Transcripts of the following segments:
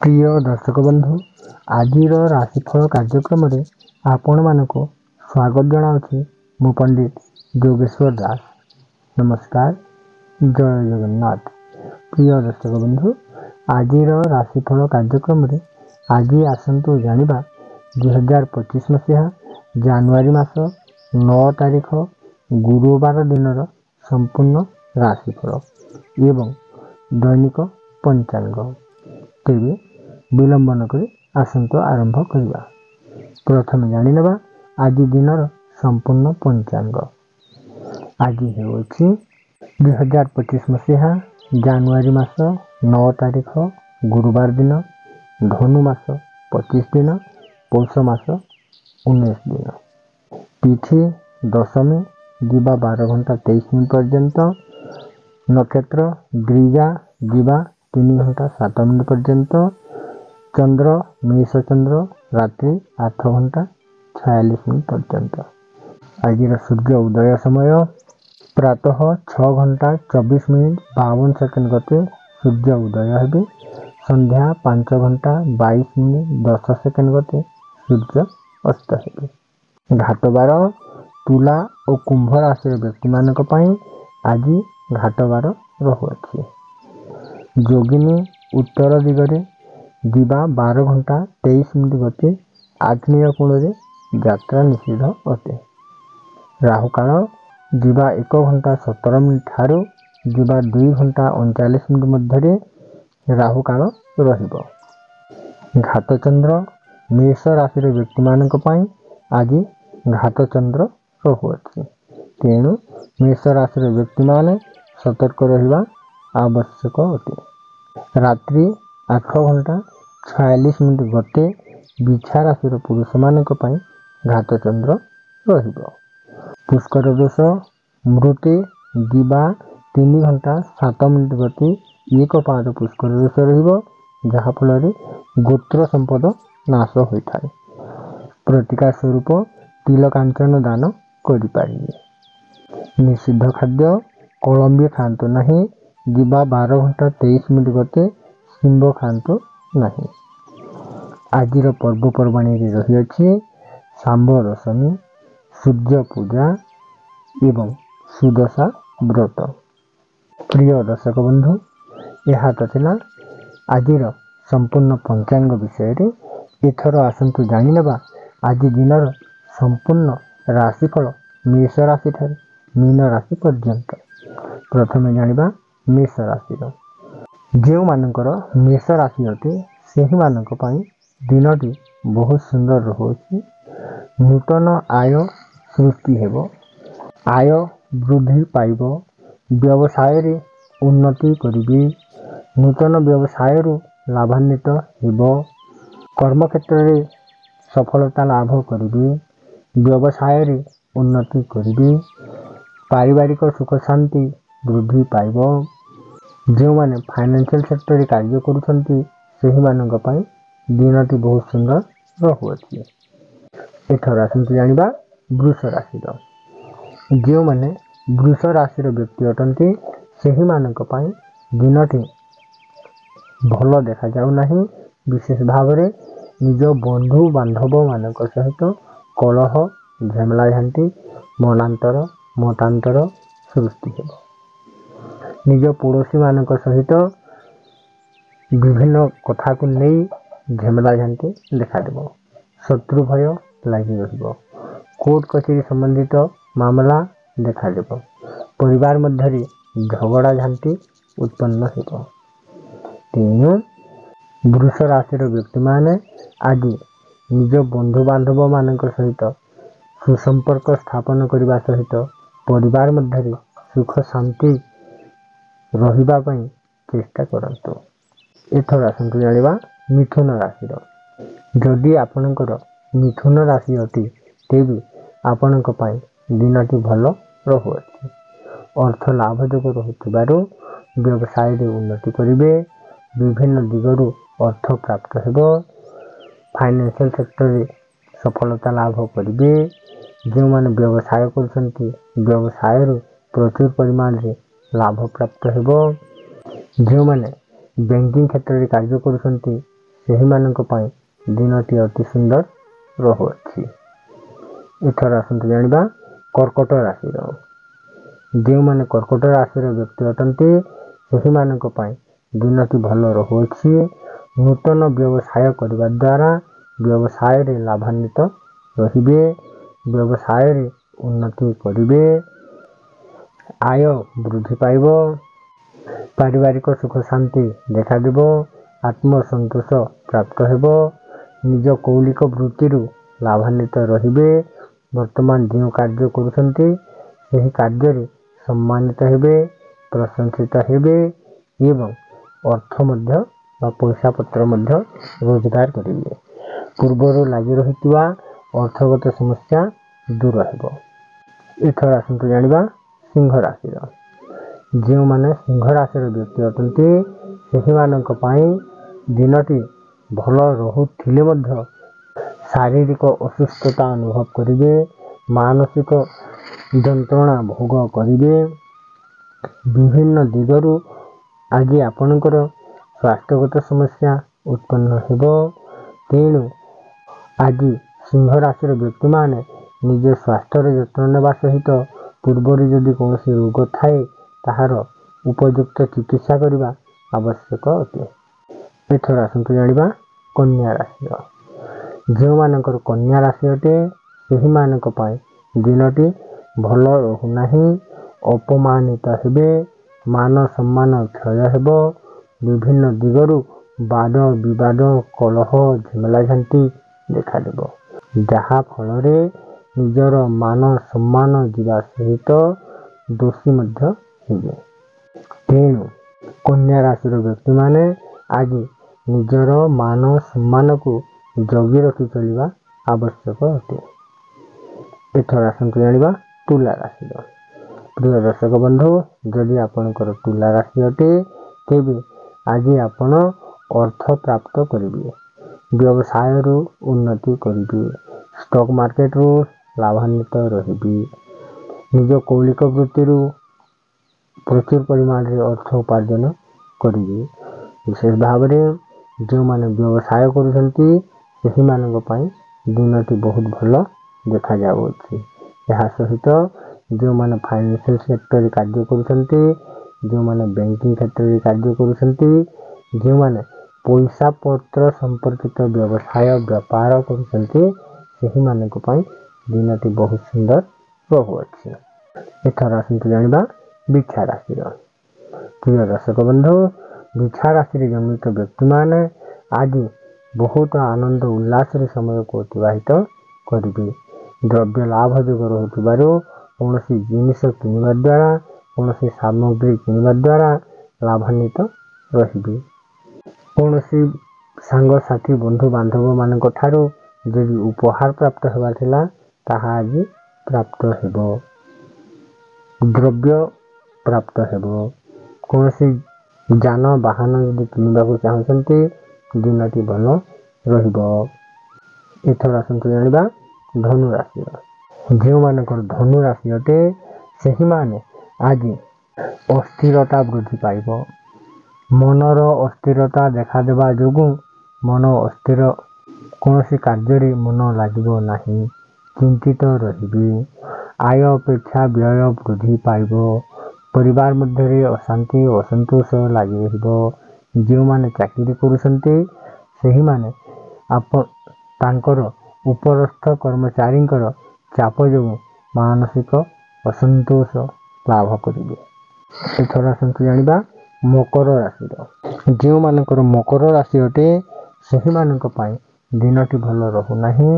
प्रिय दर्शक बंधु आज राशिफल कार्यक्रम आपण मानक स्वागत जनावि मु पंडित जोगेश्वर दास। नमस्कार, जय जगन्नाथ। प्रिय दर्शक बंधु आज राशिफल कार्यक्रम आज आसतु जानिबा 2025 मसीहा जनवरी मास 9 तारिख गुरुवार दिन संपूर्ण राशिफल एवं दैनिक पंचांग। तेरे विलंब नक आसतु आरंभ करवा। प्रथम जानिनेबा आज दिन संपूर्ण पंचांग। आज है 2025 मसीहा जनवरी मास 9 तारिख गुरुवार दिन, धनु मास 25 दिन, पौष मास 19 दिन। तिथि दशमी दिवा 12 घंटा 23 मिनिट पर्यंत। नक्षत्र द्विजा दिवा 3 घंटा 7 मिनिट पर्यंत। चंद्र मेष चंद्र रात्रि 8 घंटा 46 मिनिट पर्यंत। आज सूर्य उदय समय प्रातः 6 घंटा 24 मिनिट 52 सेकंड गते सूर्य उदय हेबे। संध्या 5 घंटा 22 मिनिट 10 सेकंड गते सूर्य अस्त हेबे। घाटबार तुला और कुंभ राशि व्यक्ति मानक पई आज घाटबार रहुअछि। जोगिनी उत्तर दिगरे दिवा 12 घंटा 23 मिनिट गते आग्नेय कोण यात्रा निषेध अटे। राहुकाल दिवा 1 घंटा 17 मिनिट ठारू दिवा 2 घंटा 39 मिनिट मध्य राहुकाल रहिबो। घात चंद्र मेष राशि व्यक्ति मानक पई आज घात चंद्र रहुअछि। तेणु मेष राशि व्यक्ति माने सतर्क रहिबा आवश्यक अटे। रात्रि 8 घंटा 46 मिनिट गते बिछा राशि पुरुष मानक पई घात चंद्र रहिबो। पुष्कर दोष मृते दिवा 3 घंटा 7 मिनिट गते एक पाद पुष्कर दोष रहिबो, जहा फल गोत्र संपद नाश होइथाय। प्रतिकार स्वरूप तिल कांचन दान करि पारिबे। निषिद्ध खाद्य कोलंबी खांतो नहीं। दिवा 12 घंटा 23 मिनिट गते शिंब खांतो नहीं। आज पर्वपर्वाणी रही सांब दशमी, सूर्य पूजा एवं सुदशा व्रत। प्रिय दर्शक बंधु यह तो थिला आज संपूर्ण पंचांग विषय रे। एथर आसंतु जानिनेबा आज दिन संपूर्ण राशिफल मेष राशि ठारे मीन राशि पर्यंत। प्रथम जानिबा मेष राशि। जो मानकर मेष राशि अटे सेहि मानक पई दिनटी बहुत सुंदर रहुछि। नूतन आय सृष्टि हेबो, आय वृद्धि पाइबो, व्यवसाय रे उन्नति करिबे, नूतन व्यवसाय रु लाभान्वित हेबो, कर्म क्षेत्र रे सफलता लाभ करिबे, व्यवसाय रे उन्नति करिबे, पारिवारिक सुख शांति वृद्धि पाइबो। जो माने फाइनेंशियल सेक्टर रे कार्य करूछंती सेहि मानक पई दिनटी बहुत सुंदर रहुअछि। एथर आसंतु जानिबा वृष राशि। जो माने वृष राशि व्यक्ति अटंती सेहि मानक पई दिनटी भल देखा जाउ नाही। विशेष भाव रे निज बंधु बांधव मानक सहित कलह झमेला झांटी मनांतर मतांतर सृष्टि हेबो। निज पड़ोशी मानक सहित विभिन्न कथा को नहीं झमेला झांटी देखा देबो। शत्रु भय लगी रहिबो। कोर्ट कचेरी संबंधित मामला देखा देबो। परिवार मध्य झगड़ा झांटी उत्पन्न हेबो। तेणु वृष राशि व्यक्ति माने आज निज बंधु बांधव मानक सहित सुसंपर्क स्थापन करने सहित परिवार मध्य सुख शांति रहिबा पई चेष्टा करंतु। एथर आसंतु जानिबा मिथुन राशि। जदि आपणकर मिथुन राशि अति तेबे आपणक पई दिनटी भल रहुअछि। अर्थ लाभ जोग रहुथिबारु व्यवसाय रे उन्नति करिवे, विभिन्न दिगरु अर्थ प्राप्त हेबो, फाइनेंशियल सेक्टर रे सफलता लाभ करिवे। जो माने व्यवसाय करछंती व्यवसाय रे प्रचुर परिमाण रे लाभ प्राप्त हेबो। जो माने बैंकिंग क्षेत्र रे कार्य करूछंती ସେହିମାନଙ୍କ ପାଇଁ ଦିନଟି ଅତି ସୁନ୍ଦର ରହୁଅଛି। ଏଥର ଆସନ୍ତୁ ଜାଣିବା କର୍କଟ ରାଶିର। ଯେଉଁମାନେ କର୍କଟ ରାଶିର ବ୍ୟକ୍ତି ଅଟନ୍ତି ସେହିମାନଙ୍କ ପାଇଁ ଦିନଟି ଭଲ ରହୁଅଛି। ନୂତନ ବ୍ୟବସାୟ କରିବା ଦ୍ୱାରା ବ୍ୟବସାୟରେ ଲାଭାନ୍ୱିତ ରହିବେ। ବ୍ୟବସାୟରେ ଉନ୍ନତି କରିବେ। ଆୟ ବୃଦ୍ଧି ପାଇବ। ପାରିବାରିକ ସୁଖ ଶାନ୍ତି ଦେଖାଯିବ। ଆତ୍ମସନ୍ତୋଷ ପ୍ରାପ୍ତ ହେବ। ନିଜ କୌଳିକ ବୃତ୍ତିରୁ ଲାଭାନ୍ୱିତ ରହିବେ। ବର୍ତ୍ତମାନ ଯେଉଁ କାର୍ଯ୍ୟ କରୁଛନ୍ତି ସେହି କାର୍ଯ୍ୟରେ ସମ୍ମାନିତ ହେବେ, ପ୍ରଶଂସିତ ହେବେ ଏବଂ ଅର୍ଥ ମଧ୍ୟ ବା ପଇସା ପତ୍ର ମଧ୍ୟ ରୋଜଗାର କରିବେ। ପୂର୍ବରୁ ଲାଗି ରହିଥିବା ଅର୍ଥଗତ ସମସ୍ୟା ଦୂର ହେବ। ଏଥର ଆସନ୍ତୁ ଜାଣିବା ସିଂହ ରାଶିର। ଯେଉଁମାନେ ସିଂହ ରାଶିର ବ୍ୟକ୍ତି ଅଟନ୍ତି ସେହିମାନଙ୍କ ପାଇଁ ଦିନଟି ଭଲ ରହୁଥିଲେ ମଧ୍ୟ ଶାରୀରିକ ଅସୁସ୍ଥତା ଅନୁଭବ କରିବେ। ମାନସିକ ଯନ୍ତ୍ରଣା ଭୋଗ କରିବେ। ବିଭିନ୍ନ ଦିଗରୁ ଆଜି ଆପଣଙ୍କର ସ୍ୱାସ୍ଥ୍ୟଗତ ସମସ୍ୟା ଉତ୍ପନ୍ନ ହେବ। ତେଣୁ ଆଜି ସିଂହ ରାଶିର ବ୍ୟକ୍ତିମାନେ ନିଜ ସ୍ୱାସ୍ଥ୍ୟର ଯତ୍ନ ନେବା ସହିତ ପୂର୍ବରୁ ଯଦି କୌଣସି ରୋଗ ଥାଏ ତାହାର ଉପଯୁକ୍ତ ଚିକିତ୍ସା କରିବା ଆବଶ୍ୟକ ଅଟେ। ଏଥର ଆସନ୍ତୁ ଜାଣିବା କନ୍ୟା ରାଶିର। ଯେଉଁମାନଙ୍କର କନ୍ୟା ରାଶି ଅଟେ ସେହିମାନଙ୍କ ପାଇଁ ଦିନଟି ଭଲ ରହୁନାହିଁ। ଅପମାନିତ ହେବେ। ମାନ ସମ୍ମାନ କ୍ଷୟ ହେବ। ବିଭିନ୍ନ ଦିଗରୁ ବାଦ ବିବାଦ କଳହ ଝାମେଲା ଝାଣ୍ଟି ଦେଖାଦେବ, ଯାହା ଫଳରେ ନିଜର ମାନ ସମ୍ମାନ ଯିବା ସହିତ ଦୋଷୀ ମଧ୍ୟ ହେବେ। ତେଣୁ କନ୍ୟା ରାଶିର ବ୍ୟକ୍ତିମାନେ ଆଜି ନିଜର ମାନ ସମ୍ମାନକୁ ଜଗି ରଖି ଚଳିବା ଆବଶ୍ୟକ ଅଟେ। ଏଥର ଆସନ୍ତୁ ଜାଣିବା ତୁଲା ରାଶିର। ପ୍ରିୟ ଦର୍ଶକ ବନ୍ଧୁ, ଯଦି ଆପଣଙ୍କର ତୁଲା ରାଶି ଅଟେ ତେବେ ଆଜି ଆପଣ ଅର୍ଥ ପ୍ରାପ୍ତ କରିବେ। ବ୍ୟବସାୟରୁ ଉନ୍ନତି କରିବେ। ଷ୍ଟକ୍ ମାର୍କେଟରୁ ଲାଭାନ୍ୱିତ ରହିବେ। ନିଜ କୌଳିକ ବୃତ୍ତିରୁ ପ୍ରଚୁର ପରିମାଣରେ ଅର୍ଥ ଉପାର୍ଜନ କରିବେ। ବିଶେଷ ଭାବରେ ଯେଉଁମାନେ ବ୍ୟବସାୟ କରୁଛନ୍ତି ସେହିମାନଙ୍କ ପାଇଁ ଦିନଟି ବହୁତ ଭଲ ଦେଖାଯାଉଅଛି। ଏହା ସହିତ ଯେଉଁମାନେ ଫାଇନାନ୍ସିଆଲ ସେକ୍ଟରରେ କାର୍ଯ୍ୟ କରୁଛନ୍ତି, ଯେଉଁମାନେ ବ୍ୟାଙ୍କିଂ କ୍ଷେତ୍ରରେ କାର୍ଯ୍ୟ କରୁଛନ୍ତି, ଯେଉଁମାନେ ପଇସା ପତ୍ର ସମ୍ପର୍କିତ ବ୍ୟବସାୟ ବେପାର କରୁଛନ୍ତି ସେହିମାନଙ୍କ ପାଇଁ ଦିନଟି ବହୁତ ସୁନ୍ଦର ରହୁଅଛି। ଏଥର ଆସନ୍ତୁ ଜାଣିବା ବିଛା ରାଶିର। ପ୍ରିୟ ଦର୍ଶକ ବନ୍ଧୁ, ବିଛା ରାଶିରେ ଜନ୍ମିତ ବ୍ୟକ୍ତିମାନେ ଆଜି ବହୁତ ଆନନ୍ଦ ଉଲ୍ଲାସରେ ସମୟକୁ ଅତିବାହିତ କରିବେ। ଦ୍ରବ୍ୟ ଲାଭ ଯୋଗ ରହୁଥିବାରୁ କୌଣସି ଜିନିଷ କିଣିବା ଦ୍ୱାରା କୌଣସି ସାମଗ୍ରୀ କିଣିବା ଦ୍ୱାରା ଲାଭାନ୍ୱିତ ରହିବେ। କୌଣସି ସାଙ୍ଗସାଥି ବନ୍ଧୁ ବାନ୍ଧବ ମାନଙ୍କ ଠାରୁ ଯଦି ଉପହାର ପ୍ରାପ୍ତ ହେବାର ଥିଲା ତାହା ଆଜି ପ୍ରାପ୍ତ ହେବ। ଦ୍ରବ୍ୟ ପ୍ରାପ୍ତ ହେବ। କୌଣସି ଯାନବାହନ ଯଦି କିଣିବାକୁ ଚାହୁଁଛନ୍ତି ଦିନଟି ଭଲ ରହିବ। ଏଥର ଆସନ୍ତୁ ଜାଣିବା ଧନୁ ରାଶିର। ଯେଉଁମାନଙ୍କର ଧନୁ ରାଶି ଅଟେ ସେହିମାନେ ଆଜି ଅସ୍ଥିରତା ବୃଦ୍ଧି ପାଇବ। ମନର ଅସ୍ଥିରତା ଦେଖାଦେବା ଯୋଗୁଁ ମନ ଅସ୍ଥିର, କୌଣସି କାର୍ଯ୍ୟରେ ମନ ଲାଗିବ ନାହିଁ। ଚିନ୍ତିତ ରହିବେ। ଆୟ ଅପେକ୍ଷା ବ୍ୟୟ ବୃଦ୍ଧି ପାଇବ। ପରିବାର ମଧ୍ୟରେ ଅଶାନ୍ତି ଓ ଅସନ୍ତୋଷ ଲାଗି ରହିବ। ଯେଉଁମାନେ ଚାକିରି କରୁଛନ୍ତି ସେହିମାନେ ତାଙ୍କର ଉପରସ୍ଥ କର୍ମଚାରୀଙ୍କର ଚାପ ଯୋଗୁଁ ମାନସିକ ଅସନ୍ତୋଷ ଲାଭ କରିବେ। ଏଥର ଆସନ୍ତୁ ଜାଣିବା ମକର ରାଶିର। ଯେଉଁମାନଙ୍କର ମକର ରାଶି ଅଟେ ସେହିମାନଙ୍କ ପାଇଁ ଦିନଟି ଭଲ ରହୁନାହିଁ।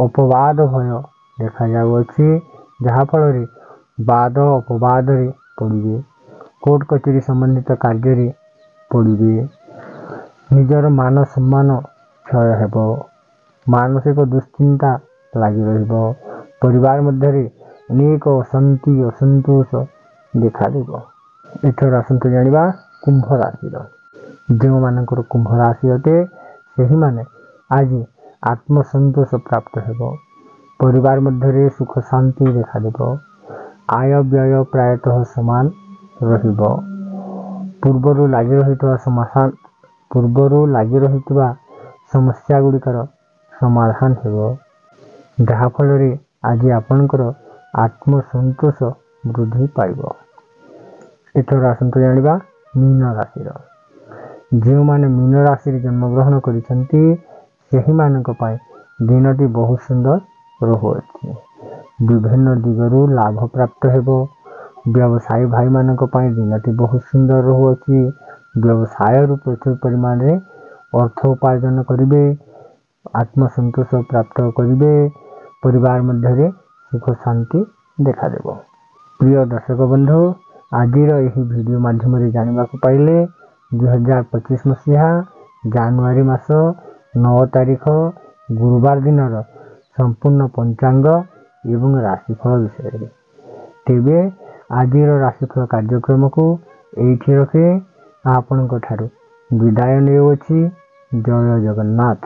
ଅପବାଦ ଭୟ ଦେଖାଯାଉଅଛି, ଯାହାଫଳରେ ବାଦ ଅପବାଦରେ ପଡ଼ିବେ। କୋର୍ଟ କଚେରୀ ସମ୍ବନ୍ଧିତ କାର୍ଯ୍ୟରେ ପଡ଼ିବେ। ନିଜର ମାନ ସମ୍ମାନ କ୍ଷୟ ହେବ। ମାନସିକ ଦୁଶ୍ଚିନ୍ତା ଲାଗି ରହିବ। ପରିବାର ମଧ୍ୟରେ ଅନେକ ଅଶାନ୍ତି ଅସନ୍ତୋଷ ଦେଖାଦେବ। ଏଥର ଆସନ୍ତୁ ଜାଣିବା କୁମ୍ଭ ରାଶିର। ଯେଉଁମାନଙ୍କର କୁମ୍ଭ ରାଶି ଅଟେ ସେହିମାନେ ଆଜି ଆତ୍ମସନ୍ତୋଷ ପ୍ରାପ୍ତ ହେବ। ପରିବାର ମଧ୍ୟରେ ସୁଖ ଶାନ୍ତି ଦେଖାଦେବ। ଆୟ ବ୍ୟୟ ପ୍ରାୟତଃ ସମାନ ରହିବ। ପୂର୍ବରୁ ଲାଗି ରହିଥିବା ସମସ୍ୟା ଗୁଡ଼ିକର ସମାଧାନ ହେବ, ଯାହାଫଳରେ ଆଜି ଆପଣଙ୍କର ଆତ୍ମସନ୍ତୋଷ ବୃଦ୍ଧି ପାଇବ। ଏଥର ଆସନ୍ତୁ ଜାଣିବା ମୀନ ରାଶିର। ଯେଉଁମାନେ ମୀନ ରାଶିରେ ଜନ୍ମଗ୍ରହଣ କରିଛନ୍ତି ସେହିମାନଙ୍କ ପାଇଁ ଦିନଟି ବହୁତ ସୁନ୍ଦର ରହୁଅଛି। ବିଭିନ୍ନ ଦିଗରୁ ଲାଭ ପ୍ରାପ୍ତ ହେବ। ବ୍ୟବସାୟୀ ଭାଇମାନଙ୍କ ପାଇଁ ଦିନଟି ବହୁତ ସୁନ୍ଦର ରହୁଅଛି। ବ୍ୟବସାୟରୁ ପ୍ରଚୁର ପରିମାଣରେ ଅର୍ଥ ଉପାର୍ଜନ କରିବେ, ଆତ୍ମସନ୍ତୋଷ ପ୍ରାପ୍ତ କରିବେ, ପରିବାର ମଧ୍ୟରେ ସୁଖ ଶାନ୍ତି ଦେଖାଦେବ। ପ୍ରିୟ ଦର୍ଶକ ବନ୍ଧୁ, ଆଜିର ଏହି ଭିଡ଼ିଓ ମାଧ୍ୟମରେ ଜାଣିବାକୁ ପାଇଲେ 2025 ମସିହା ଜାନୁଆରୀ ମାସ 9 ତାରିଖ ଗୁରୁବାର ଦିନର ସମ୍ପୂର୍ଣ୍ଣ ପଞ୍ଚାଙ୍ଗ ଏବଂ ରାଶିଫଳ ବିଷୟରେ। ତେବେ ଆଜିର ରାଶିଫଳ କାର୍ଯ୍ୟକ୍ରମକୁ ଏଇଠି ରଖି ଆପଣଙ୍କ ଠାରୁ ବିଦାୟ ନେଉଅଛି। ଜୟ ଜଗନ୍ନାଥ।